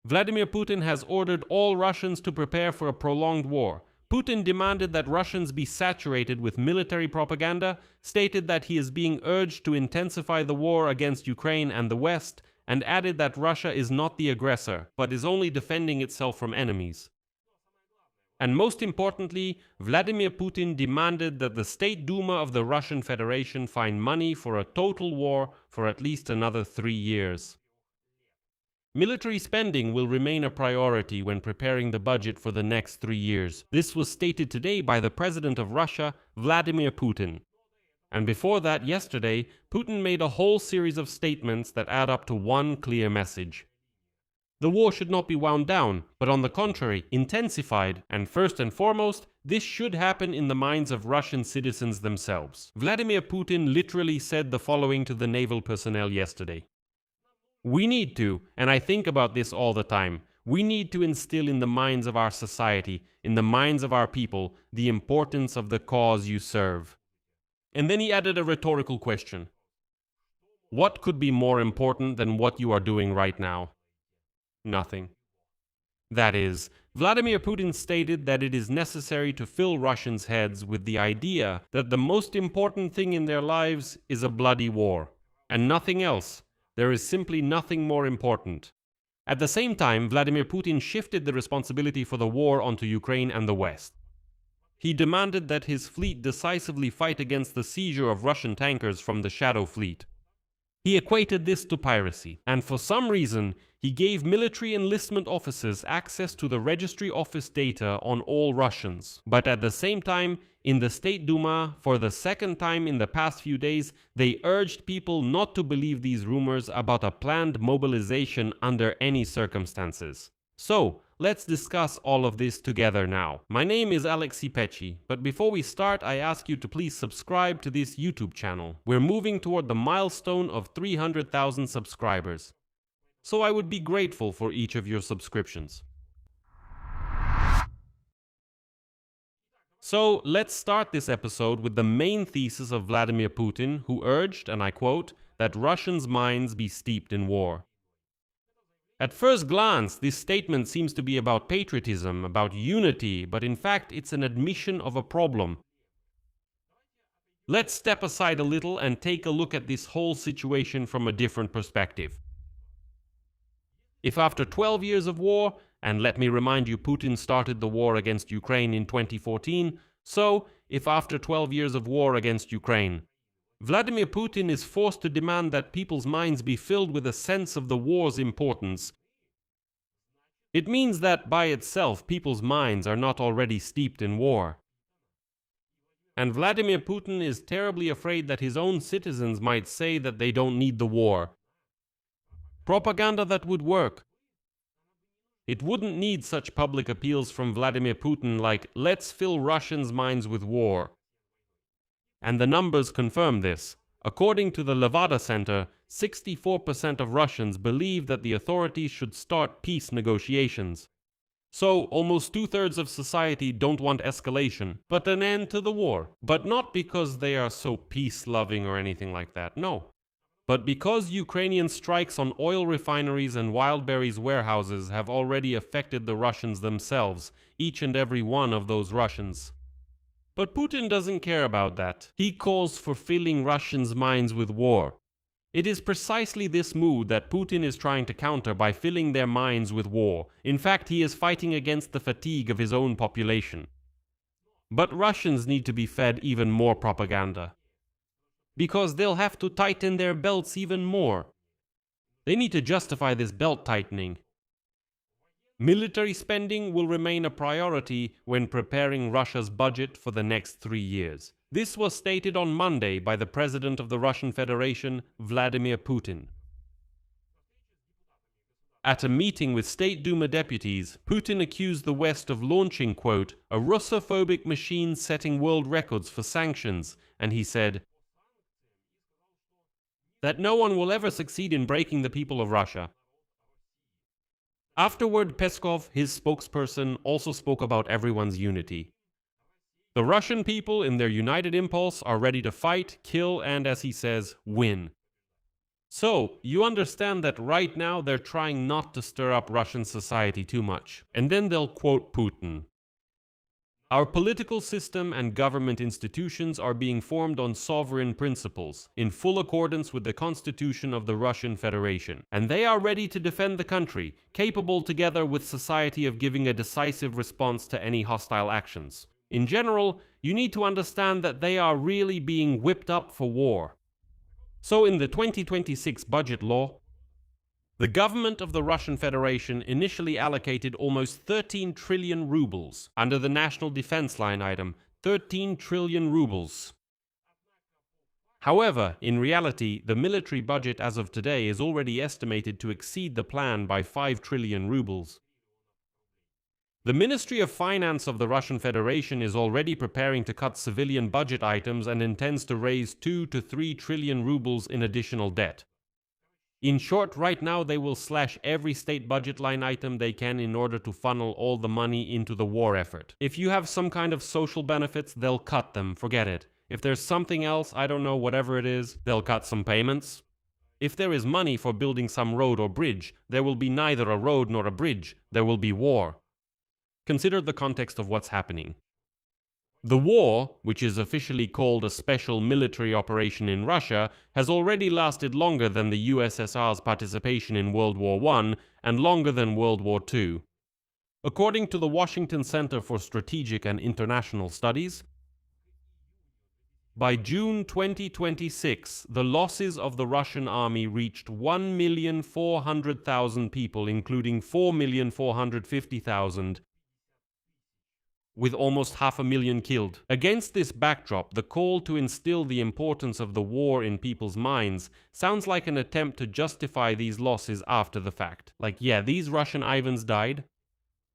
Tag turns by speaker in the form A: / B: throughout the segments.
A: Vladimir Putin has ordered all Russians to prepare for a prolonged war. Putin demanded that Russians be saturated with military propaganda, stated that he is being urged to intensify the war against Ukraine and the West, and added that Russia is not the aggressor, but is only defending itself from enemies. And most importantly, Vladimir Putin demanded that the State Duma of the Russian Federation find money for a total war for at least another 3 years. Military spending will remain a priority when preparing the budget for the next 3 years. This was stated today by the President of Russia, Vladimir Putin. And before that, yesterday, Putin made a whole series of statements that add up to one clear message. The war should not be wound down, but on the contrary, intensified, and first and foremost, this should happen in the minds of Russian citizens themselves. Vladimir Putin literally said the following to the naval personnel yesterday. We need to, and I think about this all the time, we need to instill in the minds of our society, in the minds of our people, the importance of the cause you serve. And then he added a rhetorical question. What could be more important than what you are doing right now? Nothing. That is, Vladimir Putin stated that it is necessary to fill Russians' heads with the idea that the most important thing in their lives is a bloody war, and nothing else. There is simply nothing more important. At the same time, Vladimir Putin shifted the responsibility for the war onto Ukraine and the West. He demanded that his fleet decisively fight against the seizure of Russian tankers from the Shadow Fleet. He equated this to piracy, and for some reason, he gave military enlistment officers access to the registry office data on all Russians. But at the same time, in the State Duma, for the second time in the past few days, they urged people not to believe these rumors about a planned mobilization under any circumstances. So, let's discuss all of this together now. My name is Pechiy, but before we start, I ask you to please subscribe to this YouTube channel. We're moving toward the milestone of 300,000 subscribers. So I would be grateful for each of your subscriptions. So let's start this episode with the main thesis of Vladimir Putin, who urged, and I quote, that Russians' minds be steeped in war. At first glance, this statement seems to be about patriotism, about unity, but in fact it's an admission of a problem. Let's step aside a little and take a look at this whole situation from a different perspective. If after 12 years of war, and let me remind you, Putin started the war against Ukraine in 2014, so if after 12 years of war against Ukraine, Vladimir Putin is forced to demand that people's minds be filled with a sense of the war's importance, it means that by itself people's minds are not already steeped in war. And Vladimir Putin is terribly afraid that his own citizens might say that they don't need the war. Propaganda that would work. It wouldn't need such public appeals from Vladimir Putin like, let's fill Russians' minds with war. And the numbers confirm this. According to the Levada Center, 64% of Russians believe that the authorities should start peace negotiations. So, almost 2/3 of society don't want escalation, but an end to the war. But not because they are so peace-loving or anything like that, no. But because Ukrainian strikes on oil refineries and Wildberries warehouses have already affected the Russians themselves, each and every one of those Russians. But Putin doesn't care about that. He calls for filling Russians' minds with war. It is precisely this mood that Putin is trying to counter by filling their minds with war. In fact, he is fighting against the fatigue of his own population. But Russians need to be fed even more propaganda. Because they'll have to tighten their belts even more. They need to justify this belt tightening. Military spending will remain a priority when preparing Russia's budget for the next 3 years. This was stated on Monday by the President of the Russian Federation, Vladimir Putin. At a meeting with State Duma deputies, Putin accused the West of launching, quote, a Russophobic machine setting world records for sanctions, and he said that no one will ever succeed in breaking the people of Russia. Afterward, Peskov, his spokesperson, also spoke about everyone's unity. The Russian people, in their united impulse, are ready to fight, kill, and, as he says, win. So, you understand that right now they're trying not to stir up Russian society too much. And then they'll quote Putin. Our political system and government institutions are being formed on sovereign principles, in full accordance with the Constitution of the Russian Federation. And they are ready to defend the country, capable together with society of giving a decisive response to any hostile actions. In general, you need to understand that they are really being whipped up for war. So in the 2026 budget law, the government of the Russian Federation initially allocated almost 13 trillion rubles under the national defense line item, 13 trillion rubles. However, in reality, the military budget as of today is already estimated to exceed the plan by 5 trillion rubles. The Ministry of Finance of the Russian Federation is already preparing to cut civilian budget items and intends to raise 2 to 3 trillion rubles in additional debt. In short, right now they will slash every state budget line item they can in order to funnel all the money into the war effort. If you have some kind of social benefits, they'll cut them, forget it. If there's something else, I don't know, whatever it is, they'll cut some payments. If there is money for building some road or bridge, there will be neither a road nor a bridge, there will be war. Consider the context of what's happening. The war, which is officially called a special military operation in Russia, has already lasted longer than the USSR's participation in World War I and longer than World War II. According to the Washington Center for Strategic and International Studies, by June 2026, the losses of the Russian army reached 1,400,000 people, including 4,450,000, with almost 500,000 killed. Against this backdrop, the call to instill the importance of the war in people's minds sounds like an attempt to justify these losses after the fact. Like, yeah, these Russian Ivans died.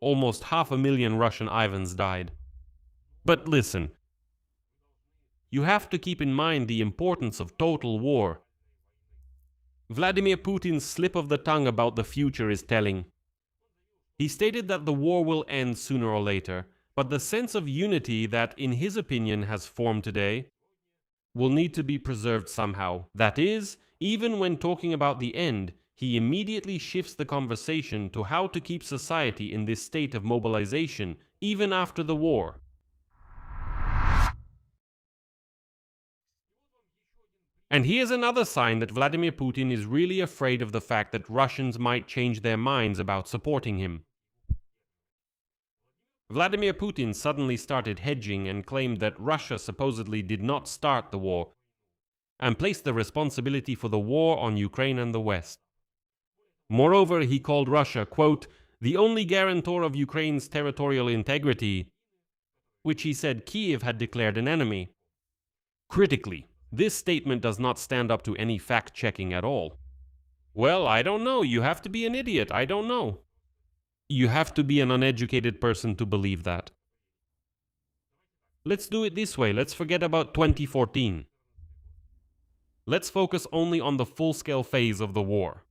A: Almost 500,000 Russian Ivans died. But listen, you have to keep in mind the importance of total war. Vladimir Putin's slip of the tongue about the future is telling. He stated that the war will end sooner or later, but the sense of unity that, in his opinion, has formed today will need to be preserved somehow. That is, even when talking about the end, he immediately shifts the conversation to how to keep society in this state of mobilization, even after the war. And here's another sign that Vladimir Putin is really afraid of the fact that Russians might change their minds about supporting him. Vladimir Putin suddenly started hedging and claimed that Russia supposedly did not start the war, and placed the responsibility for the war on Ukraine and the West. Moreover, he called Russia, quote, the only guarantor of Ukraine's territorial integrity, which he said Kiev had declared an enemy. Critically, this statement does not stand up to any fact-checking at all. Well, I don't know, you have to be an idiot, I don't know. You have to be an uneducated person to believe that. Let's do it this way, let's forget about 2014. Let's focus only on the full-scale phase of the war.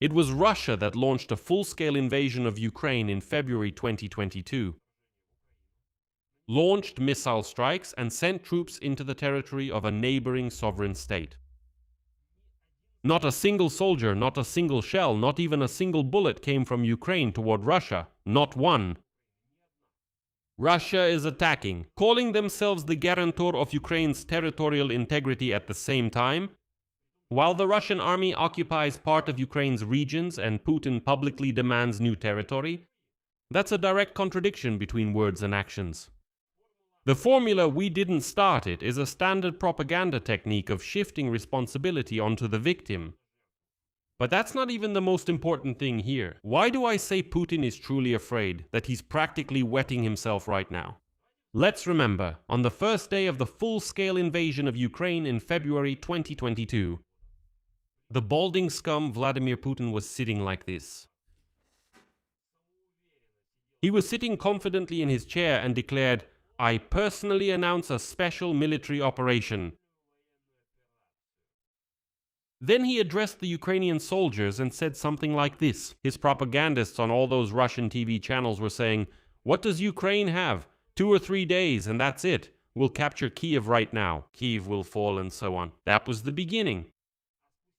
A: It was Russia that launched a full-scale invasion of Ukraine in February 2022. Launched missile strikes and sent troops into the territory of a neighboring sovereign state. Not a single soldier, not a single shell, not even a single bullet came from Ukraine toward Russia. Not one. Russia is attacking, calling themselves the guarantor of Ukraine's territorial integrity at the same time, while the Russian army occupies part of Ukraine's regions and Putin publicly demands new territory. That's a direct contradiction between words and actions. The formula "we didn't start it" is a standard propaganda technique of shifting responsibility onto the victim. But that's not even the most important thing here. Why do I say Putin is truly afraid, that he's practically wetting himself right now? Let's remember, on the first day of the full-scale invasion of Ukraine in February 2022, the balding scum Vladimir Putin was sitting like this. He was sitting confidently in his chair and declared, I personally announce a special military operation. Then he addressed the Ukrainian soldiers and said something like this. His propagandists on all those Russian TV channels were saying, what does Ukraine have? 2 or 3 days and that's it. We'll capture Kiev right now. Kiev will fall and so on. That was the beginning.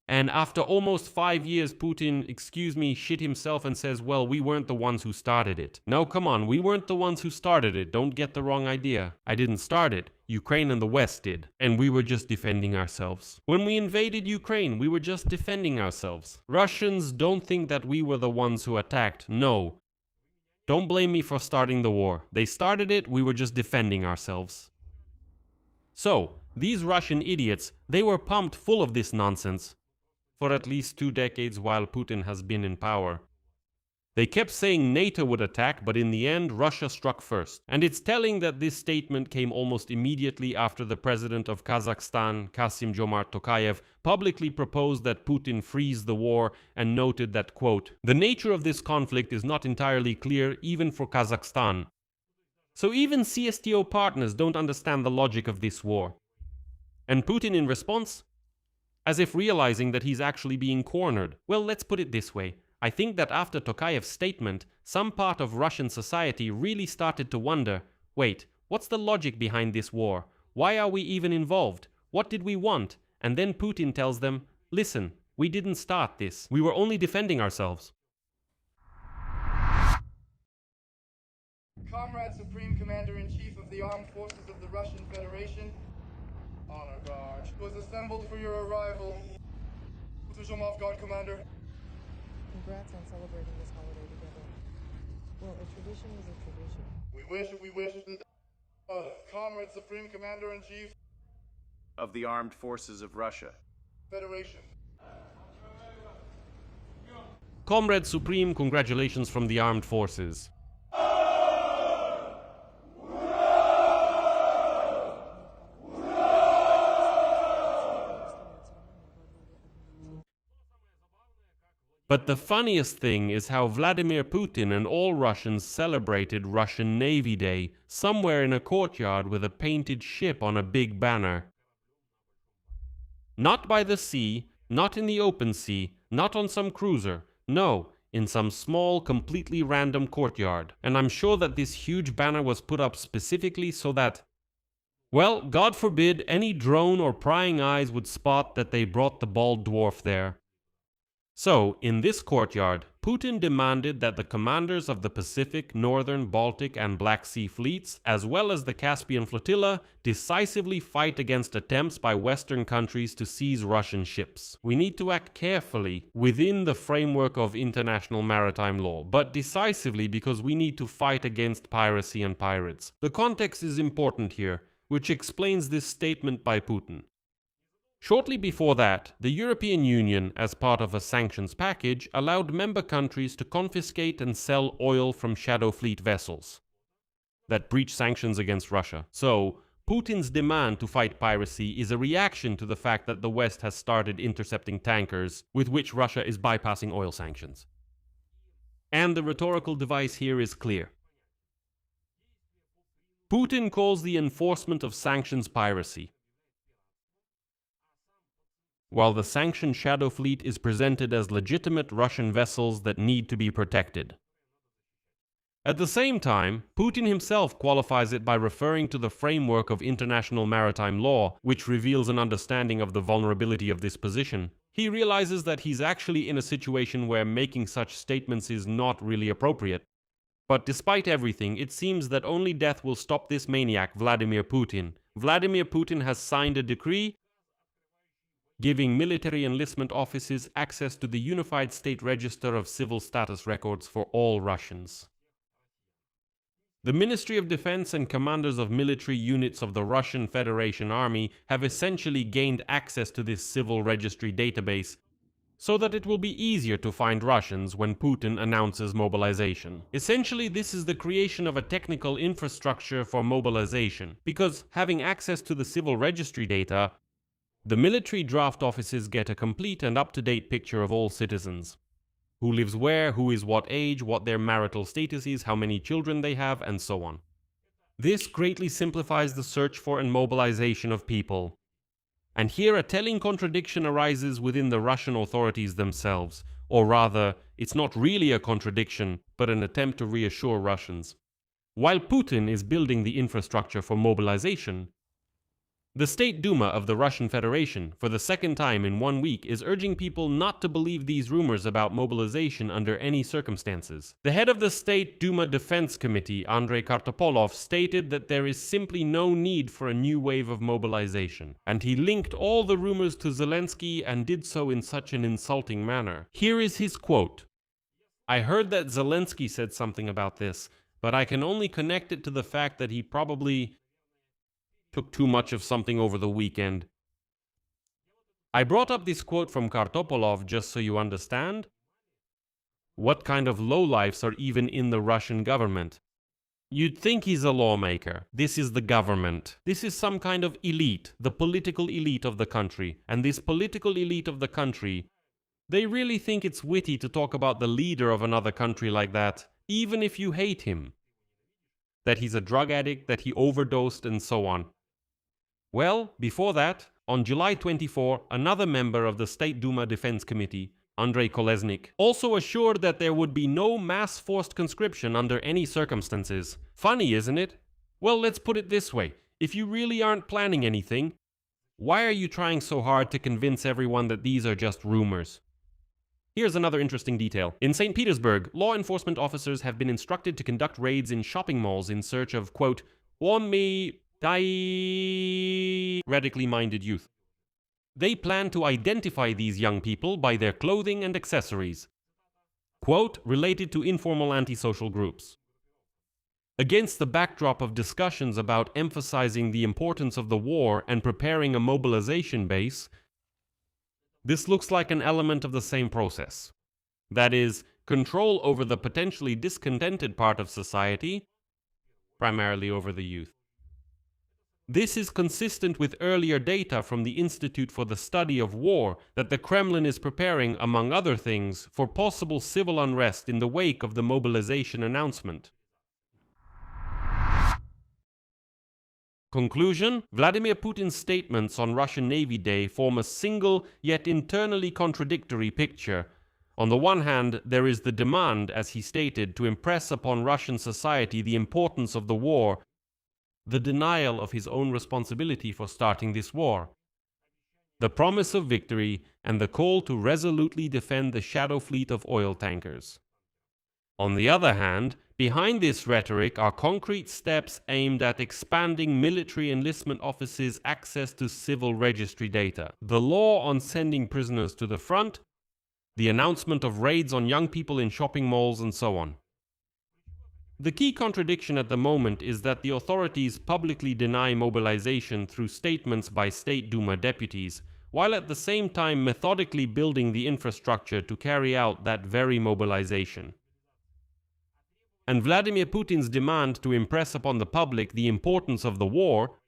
A: And after almost 5 years, Putin, excuse me, shit himself and says, well, we weren't the ones who started it. No, come on, we weren't the ones who started it. Don't get the wrong idea. I didn't start it. Ukraine and the West did. And we were just defending ourselves. When we invaded Ukraine, we were just defending ourselves. Russians don't think that we were the ones who attacked. No. Don't blame me for starting the war. They started it, we were just defending ourselves. So, these Russian idiots, they were pumped full of this nonsense for at least 2 decades while Putin has been in power. They kept saying NATO would attack, but in the end, Russia struck first. And it's telling that this statement came almost immediately after the president of Kazakhstan, Kassym-Jomart Tokayev, publicly proposed that Putin freeze the war and noted that, quote, the nature of this conflict is not entirely clear even for Kazakhstan. So even CSTO partners don't understand the logic of this war. And Putin in response? As if realizing that he's actually being cornered. Well, let's put it this way. I think that after Tokayev's statement, some part of Russian society really started to wonder, wait, what's the logic behind this war? Why are we even involved? What did we want? And then Putin tells them, listen, we didn't start this. We were only defending ourselves.
B: Comrade Supreme Commander-in-Chief of the Armed Forces of the Russian Federation, Honor Guard, was assembled for your arrival. Zhumov Guard Commander.
C: Congrats on celebrating this holiday together. Well, a tradition is a tradition.
B: We wish Comrade Supreme Commander-in-Chief
D: of the Armed Forces of Russia.
B: Federation.
A: Comrade Supreme, congratulations from the Armed Forces. But the funniest thing is how Vladimir Putin and all Russians celebrated Russian Navy Day somewhere in a courtyard with a painted ship on a big banner. Not by the sea, not in the open sea, not on some cruiser, no, in some small, completely random courtyard. And I'm sure that this huge banner was put up specifically so that, well, God forbid any drone or prying eyes would spot that they brought the bald dwarf there. So, in this courtyard, Putin demanded that the commanders of the Pacific, Northern, Baltic, and Black Sea fleets, as well as the Caspian flotilla, decisively fight against attempts by Western countries to seize Russian ships. We need to act carefully within the framework of international maritime law, but decisively because we need to fight against piracy and pirates. The context is important here, which explains this statement by Putin. Shortly before that, the European Union, as part of a sanctions package, allowed member countries to confiscate and sell oil from shadow fleet vessels that breach sanctions against Russia. So, Putin's demand to fight piracy is a reaction to the fact that the West has started intercepting tankers with which Russia is bypassing oil sanctions. And the rhetorical device here is clear. Putin calls the enforcement of sanctions piracy, while the sanctioned shadow fleet is presented as legitimate Russian vessels that need to be protected. At the same time, Putin himself qualifies it by referring to the framework of international maritime law, which reveals an understanding of the vulnerability of this position. He realizes that he's actually in a situation where making such statements is not really appropriate. But despite everything, it seems that only death will stop this maniac, Vladimir Putin. Vladimir Putin has signed a decree giving military enlistment offices access to the Unified State Register of Civil Status Records for all Russians. The Ministry of Defense and commanders of military units of the Russian Federation Army have essentially gained access to this civil registry database so that it will be easier to find Russians when Putin announces mobilization. Essentially, this is the creation of a technical infrastructure for mobilization, because having access to the civil registry data, the military draft offices get a complete and up-to-date picture of all citizens. Who lives where, who is what age, what their marital status is, how many children they have, and so on. This greatly simplifies the search for and mobilization of people. And here a telling contradiction arises within the Russian authorities themselves. Or rather, it's not really a contradiction, but an attempt to reassure Russians. While Putin is building the infrastructure for mobilization, The State Duma of the Russian Federation, for the second time in 1 week, is urging people not to believe these rumors about mobilization under any circumstances. The head of the State Duma Defense Committee, Andrei Kartopolov, stated that there is simply no need for a new wave of mobilization, and he linked all the rumors to Zelensky and did so in such an insulting manner. Here is his quote: "I heard that Zelensky said something about this, but I can only connect it to the fact that he probably took too much of something over the weekend." I brought up this quote from Kartopolov just so you understand what kind of lowlifes are even in the Russian government. You'd think he's a lawmaker. This is the government. This is some kind of elite, the political elite of the country. And this political elite of the country, they really think it's witty to talk about the leader of another country like that, even if you hate him. That he's a drug addict, that he overdosed, and so on. Well, before that, on July 24, another member of the State Duma Defense Committee, Andrei Kolesnik, also assured that there would be no mass forced conscription under any circumstances. Funny, isn't it? Well, let's put it this way. If you really aren't planning anything, why are you trying so hard to convince everyone that these are just rumors? Here's another interesting detail. In St. Petersburg, law enforcement officers have been instructed to conduct raids in shopping malls in search of, quote, radically minded youth. They plan to identify these young people by their clothing and accessories, quote, related to informal antisocial groups. Against the backdrop of discussions about emphasizing the importance of the war and preparing a mobilization base, this looks like an element of the same process. That is, control over the potentially discontented part of society, primarily over the youth. This is consistent with earlier data from the Institute for the Study of War that the Kremlin is preparing, among other things, for possible civil unrest in the wake of the mobilization announcement. Conclusion: Vladimir Putin's statements on Russian Navy Day form a single yet internally contradictory picture. On the one hand, there is the demand, as he stated, to impress upon Russian society the importance of the war, the denial of his own responsibility for starting this war, the promise of victory, and the call to resolutely defend the shadow fleet of oil tankers. On the other hand, behind this rhetoric are concrete steps aimed at expanding military enlistment officers' access to civil registry data, the law on sending prisoners to the front, the announcement of raids on young people in shopping malls, and so on. The key contradiction at the moment is that the authorities publicly deny mobilization through statements by State Duma deputies, while at the same time methodically building the infrastructure to carry out that very mobilization. And Vladimir Putin's demand to impress upon the public the importance of the war,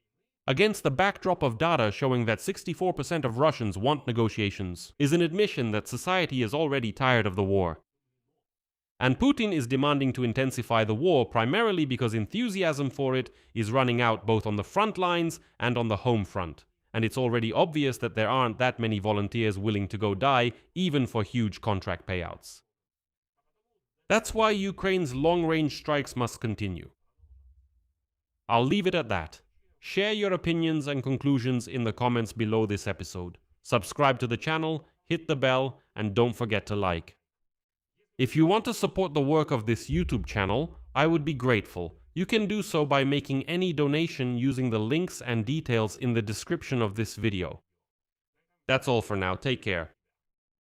A: against the backdrop of data showing that 64% of Russians want negotiations, is an admission that society is already tired of the war. And Putin is demanding to intensify the war primarily because enthusiasm for it is running out both on the front lines and on the home front. And it's already obvious that there aren't that many volunteers willing to go die, even for huge contract payouts. That's why Ukraine's long-range strikes must continue. I'll leave it at that. Share your opinions and conclusions in the comments below this episode. Subscribe to the channel, hit the bell, and don't forget to like. If you want to support the work of this YouTube channel, I would be grateful. You can do so by making any donation using the links and details in the description of this video. That's all for now. Take care.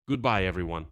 A: Goodbye, everyone.